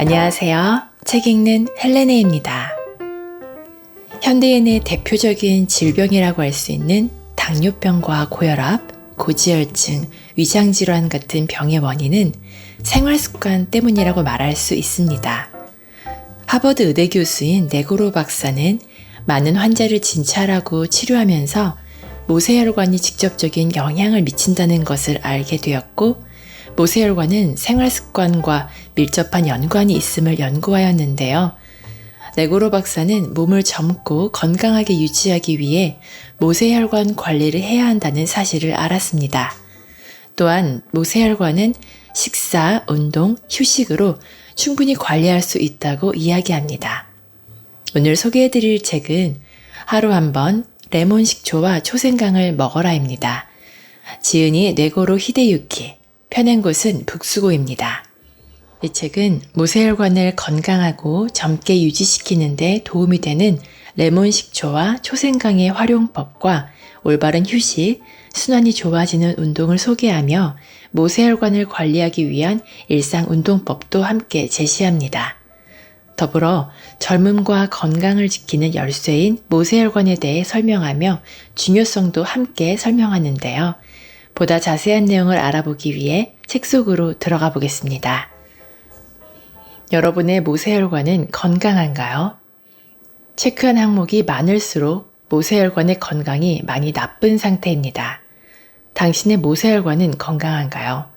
안녕하세요. 책 읽는 헬레네입니다. 현대인의 대표적인 질병이라고 할 수 있는 당뇨병과 고혈압, 고지혈증, 위장질환 같은 병의 원인은 생활습관 때문이라고 말할 수 있습니다. 하버드 의대 교수인 네고로 박사는 많은 환자를 진찰하고 치료하면서 모세혈관이 직접적인 영향을 미친다는 것을 알게 되었고, 모세혈관은 생활습관과 밀접한 연관이 있음을 연구하였는데요. 네고로 박사는 몸을 젊고 건강하게 유지하기 위해 모세혈관 관리를 해야 한다는 사실을 알았습니다. 또한 모세혈관은 식사, 운동, 휴식으로 충분히 관리할 수 있다고 이야기합니다. 오늘 소개해드릴 책은 하루 한 번 레몬 식초와 초생강을 먹어라입니다. 지은이 네고로 히데유키, 펴낸 곳은 북수고입니다. 이 책은 모세혈관을 건강하고 젊게 유지시키는 데 도움이 되는 레몬 식초와 초생강의 활용법과 올바른 휴식, 순환이 좋아지는 운동을 소개하며 모세혈관을 관리하기 위한 일상 운동법도 함께 제시합니다. 더불어 젊음과 건강을 지키는 열쇠인 모세혈관에 대해 설명하며 중요성도 함께 설명하는데요. 보다 자세한 내용을 알아보기 위해 책 속으로 들어가 보겠습니다. 여러분의 모세혈관은 건강한가요? 체크한 항목이 많을수록 모세혈관의 건강이 많이 나쁜 상태입니다. 당신의 모세혈관은 건강한가요?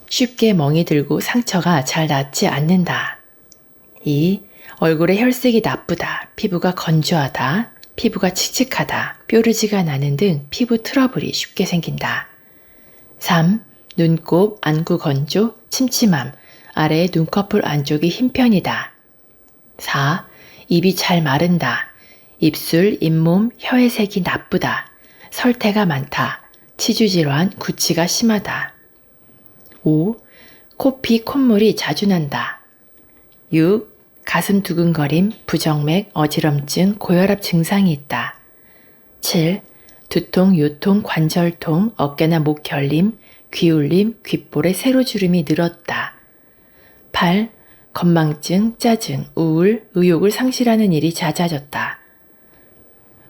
쉽게 멍이 들고 상처가 잘 낫지 않는다. 2. 얼굴의 혈색이 나쁘다, 피부가 건조하다, 피부가 칙칙하다, 뾰루지가 나는 등 피부 트러블이 쉽게 생긴다. 3. 눈곱, 안구 건조, 침침함, 아래의 눈꺼풀 안쪽이 흰 편이다. 4. 입이 잘 마른다. 입술, 잇몸, 혀의 색이 나쁘다. 설태가 많다. 치주질환, 구취가 심하다. 5. 코피, 콧물이 자주 난다. 6. 가슴 두근거림, 부정맥, 어지럼증, 고혈압 증상이 있다. 7. 두통, 요통, 관절통, 어깨나 목 결림, 귀울림, 귓볼에 세로주름이 늘었다. 8. 건망증, 짜증, 우울, 의욕을 상실하는 일이 잦아졌다.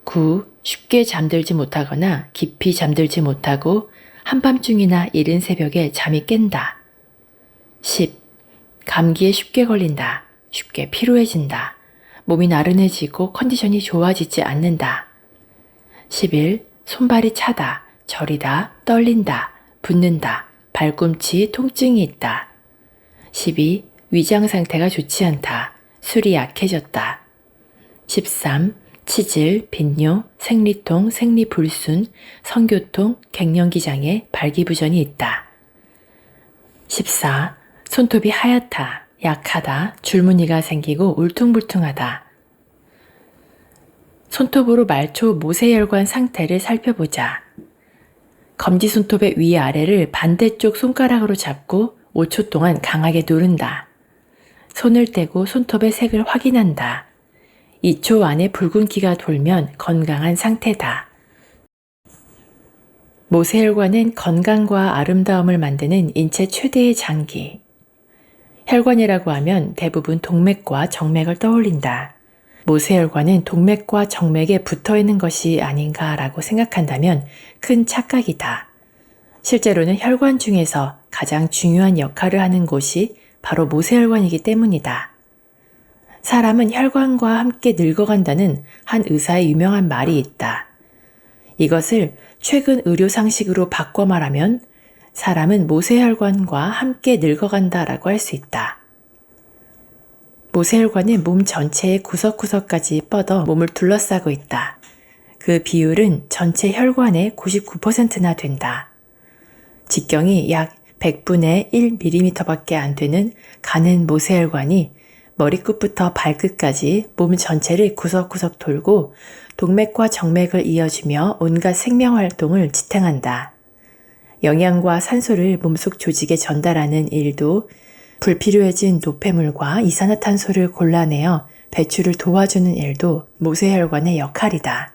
9. 쉽게 잠들지 못하거나 깊이 잠들지 못하고 한밤중이나 이른 새벽에 잠이 깬다. 10. 감기에 쉽게 걸린다. 쉽게 피로해진다. 몸이 나른해지고 컨디션이 좋아지지 않는다. 11. 손발이 차다, 저리다, 떨린다, 붓는다, 발꿈치 통증이 있다. 12. 위장 상태가 좋지 않다. 술이 약해졌다. 13. 치질, 빈뇨, 생리통, 생리불순, 성교통, 갱년기장애, 발기부전이 있다. 14. 손톱이 하얗다, 약하다, 줄무늬가 생기고 울퉁불퉁하다. 손톱으로 말초 모세혈관 상태를 살펴보자. 검지손톱의 위아래를 반대쪽 손가락으로 잡고 5초 동안 강하게 누른다. 손을 떼고 손톱의 색을 확인한다. 2초 안에 붉은기가 돌면 건강한 상태다. 모세혈관은 건강과 아름다움을 만드는 인체 최대의 장기. 혈관이라고 하면 대부분 동맥과 정맥을 떠올린다. 모세혈관은 동맥과 정맥에 붙어 있는 것이 아닌가라고 생각한다면 큰 착각이다. 실제로는 혈관 중에서 가장 중요한 역할을 하는 곳이 바로 모세혈관이기 때문이다. 사람은 혈관과 함께 늙어간다는 한 의사의 유명한 말이 있다. 이것을 최근 의료상식으로 바꿔 말하면 사람은 모세혈관과 함께 늙어간다라고 할 수 있다. 모세혈관은 몸 전체의 구석구석까지 뻗어 몸을 둘러싸고 있다. 그 비율은 전체 혈관의 99%나 된다. 직경이 약 100분의 1mm밖에 안 되는 가는 모세혈관이 머리끝부터 발끝까지 몸 전체를 구석구석 돌고 동맥과 정맥을 이어주며 온갖 생명활동을 지탱한다. 영양과 산소를 몸속 조직에 전달하는 일도 불필요해진 노폐물과 이산화탄소를 골라내어 배출을 도와주는 일도 모세혈관의 역할이다.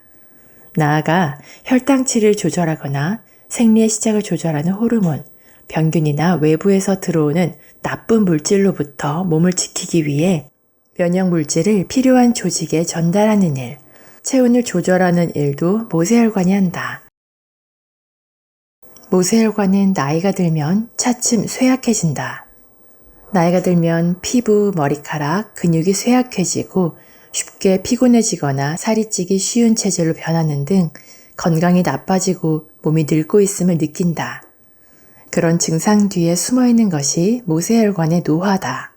나아가 혈당치를 조절하거나 생리의 시작을 조절하는 호르몬, 병균이나 외부에서 들어오는 나쁜 물질로부터 몸을 지키기 위해 면역 물질을 필요한 조직에 전달하는 일, 체온을 조절하는 일도 모세혈관이 한다. 모세혈관은 나이가 들면 차츰 쇠약해진다. 나이가 들면 피부, 머리카락, 근육이 쇠약해지고 쉽게 피곤해지거나 살이 찌기 쉬운 체질로 변하는 등 건강이 나빠지고 몸이 늙고 있음을 느낀다. 그런 증상 뒤에 숨어있는 것이 모세혈관의 노화다.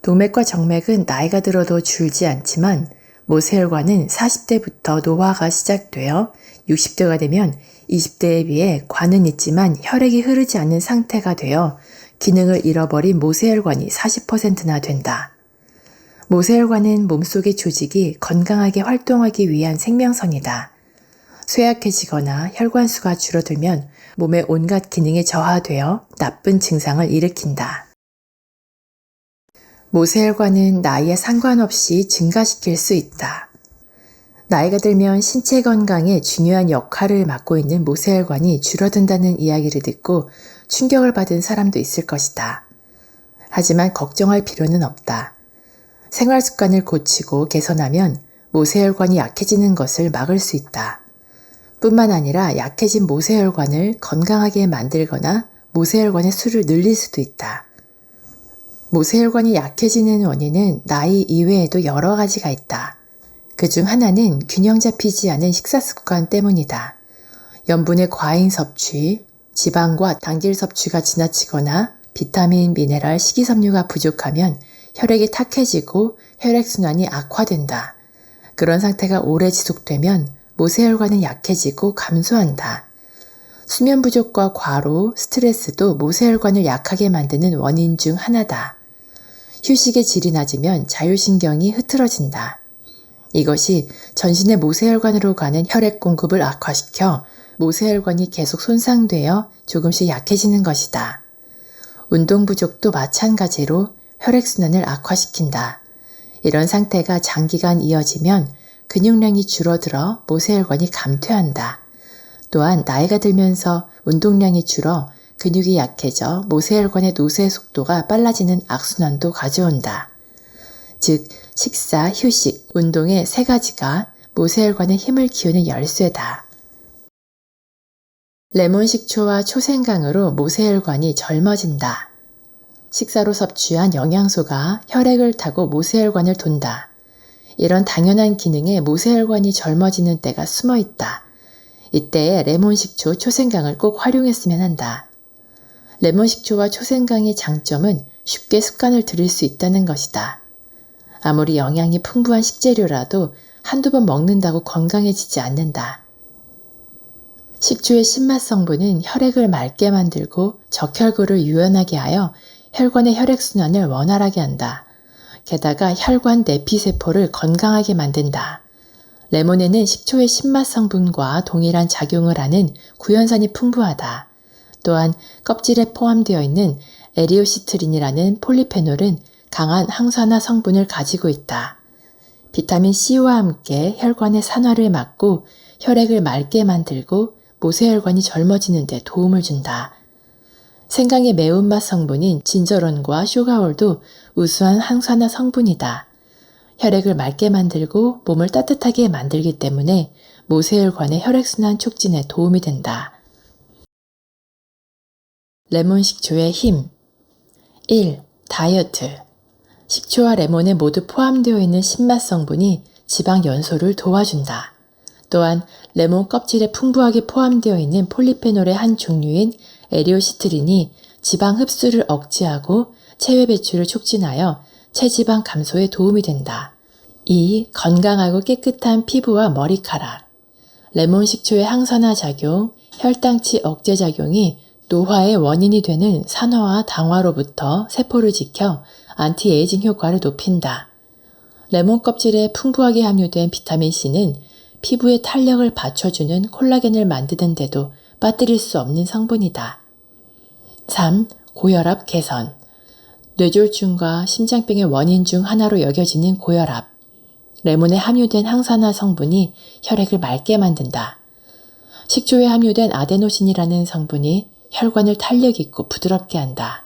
동맥과 정맥은 나이가 들어도 줄지 않지만 모세혈관은 40대부터 노화가 시작되어 60대가 되면 20대에 비해 관은 있지만 혈액이 흐르지 않는 상태가 되어 기능을 잃어버린 모세혈관이 40%나 된다. 모세혈관은 몸속의 조직이 건강하게 활동하기 위한 생명선이다. 쇠약해지거나 혈관수가 줄어들면 몸의 온갖 기능이 저하되어 나쁜 증상을 일으킨다. 모세혈관은 나이에 상관없이 증가시킬 수 있다. 나이가 들면 신체 건강에 중요한 역할을 맡고 있는 모세혈관이 줄어든다는 이야기를 듣고 충격을 받은 사람도 있을 것이다. 하지만 걱정할 필요는 없다. 생활 습관을 고치고 개선하면 모세혈관이 약해지는 것을 막을 수 있다. 뿐만 아니라 약해진 모세혈관을 건강하게 만들거나 모세혈관의 수를 늘릴 수도 있다. 모세혈관이 약해지는 원인은 나이 이외에도 여러 가지가 있다. 그중 하나는 균형 잡히지 않은 식사 습관 때문이다. 염분의 과잉 섭취, 지방과 당질 섭취가 지나치거나 비타민, 미네랄, 식이섬유가 부족하면 혈액이 탁해지고 혈액순환이 악화된다. 그런 상태가 오래 지속되면 모세혈관은 약해지고 감소한다. 수면 부족과 과로, 스트레스도 모세혈관을 약하게 만드는 원인 중 하나다. 휴식의 질이 낮으면 자율신경이 흐트러진다. 이것이 전신의 모세혈관으로 가는 혈액 공급을 악화시켜 모세혈관이 계속 손상되어 조금씩 약해지는 것이다. 운동 부족도 마찬가지로 혈액순환을 악화시킨다. 이런 상태가 장기간 이어지면 근육량이 줄어들어 모세혈관이 감퇴한다. 또한 나이가 들면서 운동량이 줄어 근육이 약해져 모세혈관의 노쇠 속도가 빨라지는 악순환도 가져온다. 즉, 식사, 휴식, 운동의 세 가지가 모세혈관의 힘을 키우는 열쇠다. 레몬 식초와 초생강으로 모세혈관이 젊어진다. 식사로 섭취한 영양소가 혈액을 타고 모세혈관을 돈다. 이런 당연한 기능에 모세혈관이 젊어지는 때가 숨어 있다. 이때에 레몬 식초, 초생강을 꼭 활용했으면 한다. 레몬 식초와 초생강의 장점은 쉽게 습관을 들일 수 있다는 것이다. 아무리 영양이 풍부한 식재료라도 한두 번 먹는다고 건강해지지 않는다. 식초의 신맛 성분은 혈액을 맑게 만들고 적혈구를 유연하게 하여 혈관의 혈액순환을 원활하게 한다. 게다가 혈관 내피세포를 건강하게 만든다. 레몬에는 식초의 신맛 성분과 동일한 작용을 하는 구연산이 풍부하다. 또한 껍질에 포함되어 있는 에리오시트린이라는 폴리페놀은 강한 항산화 성분을 가지고 있다. 비타민 C와 함께 혈관의 산화를 막고 혈액을 맑게 만들고 모세혈관이 젊어지는 데 도움을 준다. 생강의 매운맛 성분인 진저론과 쇼가올도 우수한 항산화 성분이다. 혈액을 맑게 만들고 몸을 따뜻하게 만들기 때문에 모세혈관의 혈액순환 촉진에 도움이 된다. 레몬 식초의 힘 1. 다이어트 식초와 레몬에 모두 포함되어 있는 신맛 성분이 지방 연소를 도와준다. 또한 레몬 껍질에 풍부하게 포함되어 있는 폴리페놀의 한 종류인 에리오시트린이 지방 흡수를 억제하고 체외 배출을 촉진하여 체지방 감소에 도움이 된다. 2. 건강하고 깨끗한 피부와 머리카락 레몬 식초의 항산화 작용, 혈당치 억제 작용이 노화의 원인이 되는 산화와 당화로부터 세포를 지켜 안티에이징 효과를 높인다. 레몬 껍질에 풍부하게 함유된 비타민C는 피부의 탄력을 받쳐주는 콜라겐을 만드는 데도 빠뜨릴 수 없는 성분이다. 3. 고혈압 개선 뇌졸중과 심장병의 원인 중 하나로 여겨지는 고혈압. 레몬에 함유된 항산화 성분이 혈액을 맑게 만든다. 식초에 함유된 아데노신이라는 성분이 혈관을 탄력 있고 부드럽게 한다.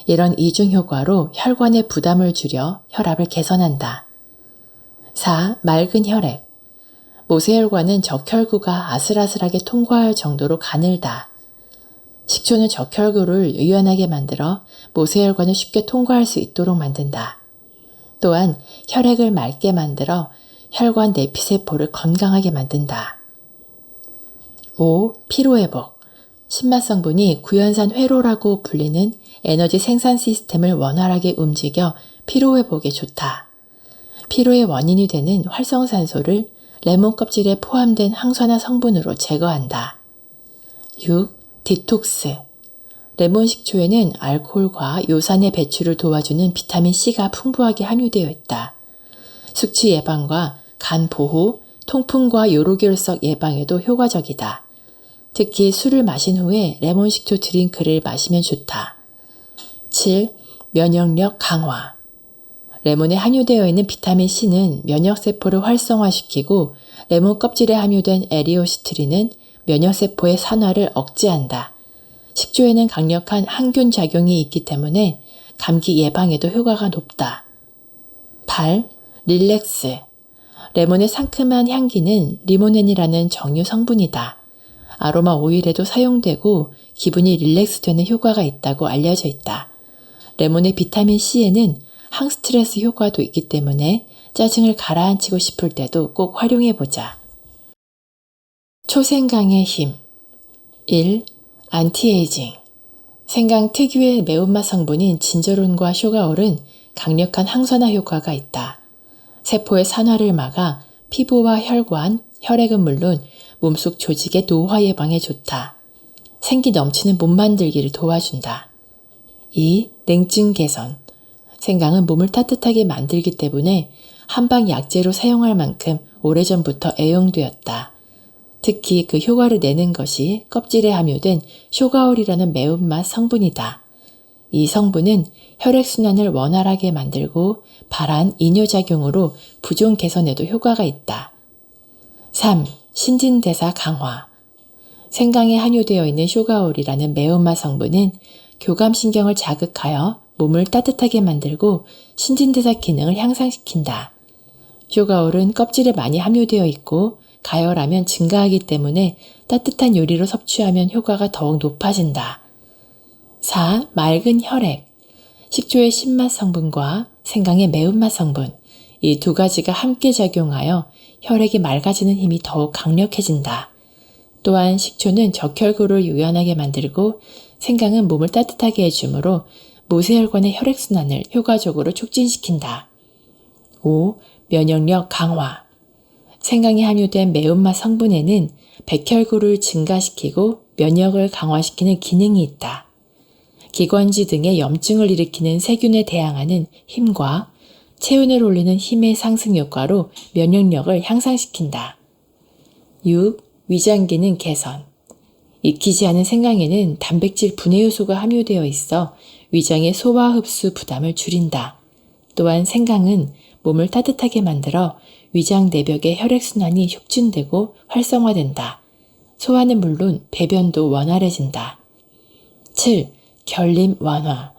이런 이중 효과로 혈관의 부담을 줄여 혈압을 개선한다. 4. 맑은 혈액. 모세혈관은 적혈구가 아슬아슬하게 통과할 정도로 가늘다. 식초는 적혈구를 유연하게 만들어 모세혈관을 쉽게 통과할 수 있도록 만든다. 또한 혈액을 맑게 만들어 혈관 내피세포를 건강하게 만든다. 5. 피로회복. 신맛 성분이 구연산 회로라고 불리는 에너지 생산 시스템을 원활하게 움직여 피로회복에 좋다. 피로의 원인이 되는 활성산소를 레몬 껍질에 포함된 항산화 성분으로 제거한다. 6. 디톡스. 레몬 식초에는 알코올과 요산의 배출을 도와주는 비타민 C가 풍부하게 함유되어 있다. 숙취 예방과 간 보호, 통풍과 요로결석 예방에도 효과적이다. 특히 술을 마신 후에 레몬 식초 드링크를 마시면 좋다. 7. 면역력 강화. 레몬에 함유되어 있는 비타민 C는 면역세포를 활성화시키고 레몬 껍질에 함유된 에리오시트린은 면역세포의 산화를 억제한다. 식초에는 강력한 항균 작용이 있기 때문에 감기 예방에도 효과가 높다. 8. 릴렉스. 레몬의 상큼한 향기는 리모넨이라는 정유 성분이다. 아로마 오일에도 사용되고 기분이 릴렉스되는 효과가 있다고 알려져 있다. 레몬의 비타민 C에는 항스트레스 효과도 있기 때문에 짜증을 가라앉히고 싶을 때도 꼭 활용해보자. 초생강의 힘. 1. 안티에이징. 생강 특유의 매운맛 성분인 진저론과 쇼가올은 강력한 항산화 효과가 있다. 세포의 산화를 막아 피부와 혈관, 혈액은 물론 몸속 조직의 노화 예방에 좋다. 생기 넘치는 몸 만들기를 도와준다. 2. 냉증 개선. 생강은 몸을 따뜻하게 만들기 때문에 한방 약재로 사용할 만큼 오래전부터 애용되었다. 특히 그 효과를 내는 것이 껍질에 함유된 쇼가올이라는 매운맛 성분이다. 이 성분은 혈액순환을 원활하게 만들고 발한 이뇨작용으로 부종 개선에도 효과가 있다. 3. 신진대사 강화. 생강에 함유되어 있는 쇼가올이라는 매운맛 성분은 교감신경을 자극하여 몸을 따뜻하게 만들고 신진대사 기능을 향상시킨다. 쇼가올은 껍질에 많이 함유되어 있고 가열하면 증가하기 때문에 따뜻한 요리로 섭취하면 효과가 더욱 높아진다. 4. 맑은 혈액. 식초의 신맛 성분과 생강의 매운맛 성분, 이 두 가지가 함께 작용하여 혈액이 맑아지는 힘이 더욱 강력해진다. 또한 식초는 적혈구를 유연하게 만들고 생강은 몸을 따뜻하게 해주므로 모세혈관의 혈액순환을 효과적으로 촉진시킨다. 5. 면역력 강화. 생강에 함유된 매운맛 성분에는 백혈구를 증가시키고 면역을 강화시키는 기능이 있다. 기관지 등의 염증을 일으키는 세균에 대항하는 힘과 체온을 올리는 힘의 상승 효과로 면역력을 향상시킨다. 6. 위장 기능 개선. 익히지 않은 생강에는 단백질 분해 요소가 함유되어 있어 위장의 소화 흡수 부담을 줄인다. 또한 생강은 몸을 따뜻하게 만들어 위장 내벽의 혈액순환이 촉진되고 활성화된다. 소화는 물론 배변도 원활해진다. 7. 결림 완화.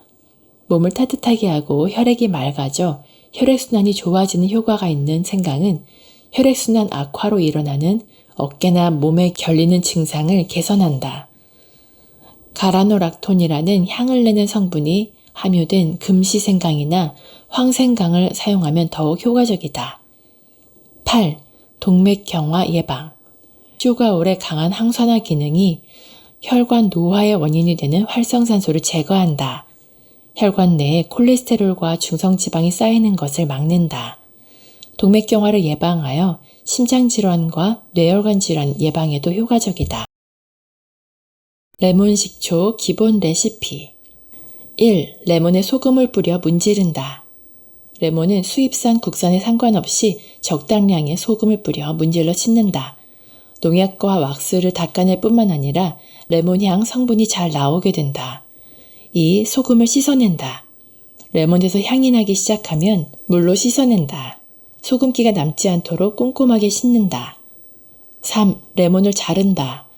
몸을 따뜻하게 하고 혈액이 맑아져 혈액순환이 좋아지는 효과가 있는 생강은 혈액순환 악화로 일어나는 어깨나 몸에 결리는 증상을 개선한다. 가라노락톤이라는 향을 내는 성분이 함유된 금시생강이나 황생강을 사용하면 더욱 효과적이다. 8. 동맥경화 예방. 쇼가올의 강한 항산화 기능이 혈관 노화의 원인이 되는 활성산소를 제거한다. 혈관 내에 콜레스테롤과 중성지방이 쌓이는 것을 막는다. 동맥경화를 예방하여 심장질환과 뇌혈관 질환 예방에도 효과적이다. 레몬 식초 기본 레시피. 1. 레몬에 소금을 뿌려 문지른다. 레몬은 수입산, 국산에 상관없이 적당량의 소금을 뿌려 문질러 씻는다. 농약과 왁스를 닦아낼 뿐만 아니라 레몬향 성분이 잘 나오게 된다. 2. 소금을 씻어낸다. 레몬에서 향이 나기 시작하면 물로 씻어낸다. 소금기가 남지 않도록 꼼꼼하게 씻는다. 3. 레몬을 자른다.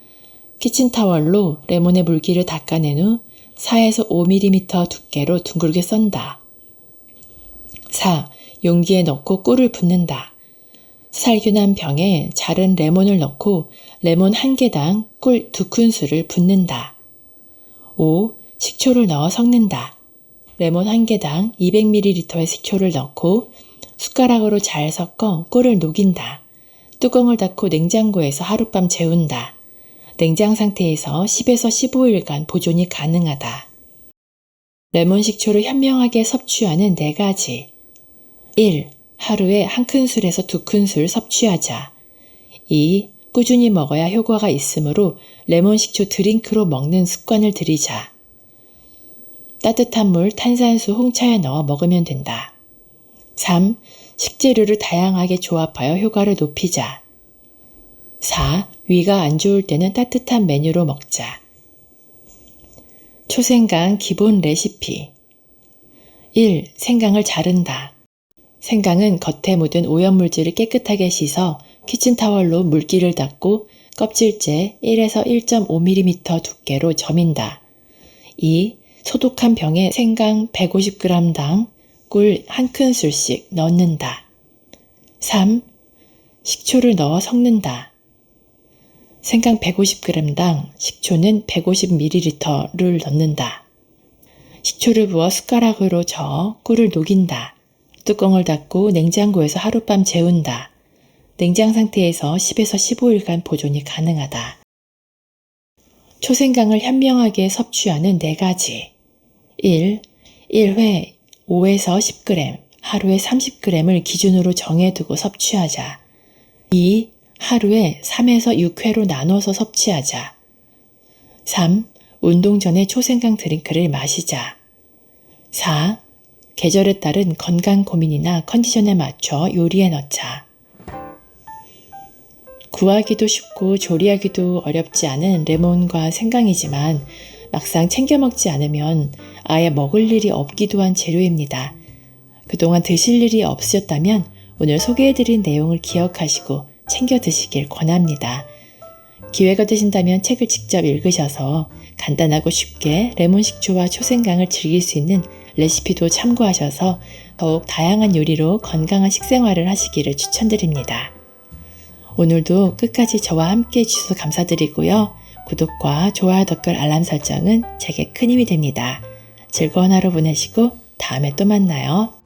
키친타월로 레몬의 물기를 닦아낸 후 4에서 5mm 두께로 둥글게 썬다. 4. 용기에 넣고 꿀을 붓는다. 살균한 병에 자른 레몬을 넣고 레몬 1개당 꿀 2큰술을 붓는다. 5. 식초를 넣어 섞는다. 레몬 1개당 200ml의 식초를 넣고 숟가락으로 잘 섞어 꿀을 녹인다. 뚜껑을 닫고 냉장고에서 하룻밤 재운다. 냉장 상태에서 10에서 15일간 보존이 가능하다. 레몬 식초를 현명하게 섭취하는 4가지. 1. 하루에 1큰술에서 2큰술 섭취하자. 2. 꾸준히 먹어야 효과가 있으므로 레몬 식초 드링크로 먹는 습관을 들이자. 따뜻한 물, 탄산수, 홍차에 넣어 먹으면 된다. 3. 식재료를 다양하게 조합하여 효과를 높이자. 4. 위가 안 좋을 때는 따뜻한 메뉴로 먹자. 초생강 기본 레시피. 1. 생강을 자른다. 생강은 겉에 묻은 오염물질을 깨끗하게 씻어 키친타월로 물기를 닦고 껍질째 1에서 1.5mm 두께로 저민다. 2. 소독한 병에 생강 150g당 꿀 1큰술씩 넣는다. 3. 식초를 넣어 섞는다. 생강 150g당 식초는 150ml를 넣는다. 식초를 부어 숟가락으로 저어 꿀을 녹인다. 뚜껑을 닫고 냉장고에서 하룻밤 재운다. 냉장 상태에서 10에서 15일간 보존이 가능하다. 초생강을 현명하게 섭취하는 4가지. 1. 1회 5에서 10g, 하루에 30g을 기준으로 정해두고 섭취하자. 2. 하루에 3에서 6회로 나눠서 섭취하자. 3. 운동 전에 초생강 드링크를 마시자. 4. 계절에 따른 건강 고민이나 컨디션에 맞춰 요리에 넣자. 구하기도 쉽고 조리하기도 어렵지 않은 레몬과 생강이지만 막상 챙겨 먹지 않으면 아예 먹을 일이 없기도 한 재료입니다. 그동안 드실 일이 없으셨다면 오늘 소개해드린 내용을 기억하시고 챙겨 드시길 권합니다. 기회가 되신다면 책을 직접 읽으셔서 간단하고 쉽게 레몬 식초와 초생강을 즐길 수 있는 레시피도 참고하셔서 더욱 다양한 요리로 건강한 식생활을 하시기를 추천드립니다. 오늘도 끝까지 저와 함께 해주셔서 감사드리고요. 구독과 좋아요, 댓글, 알람 설정은 제게 큰 힘이 됩니다. 즐거운 하루 보내시고 다음에 또 만나요.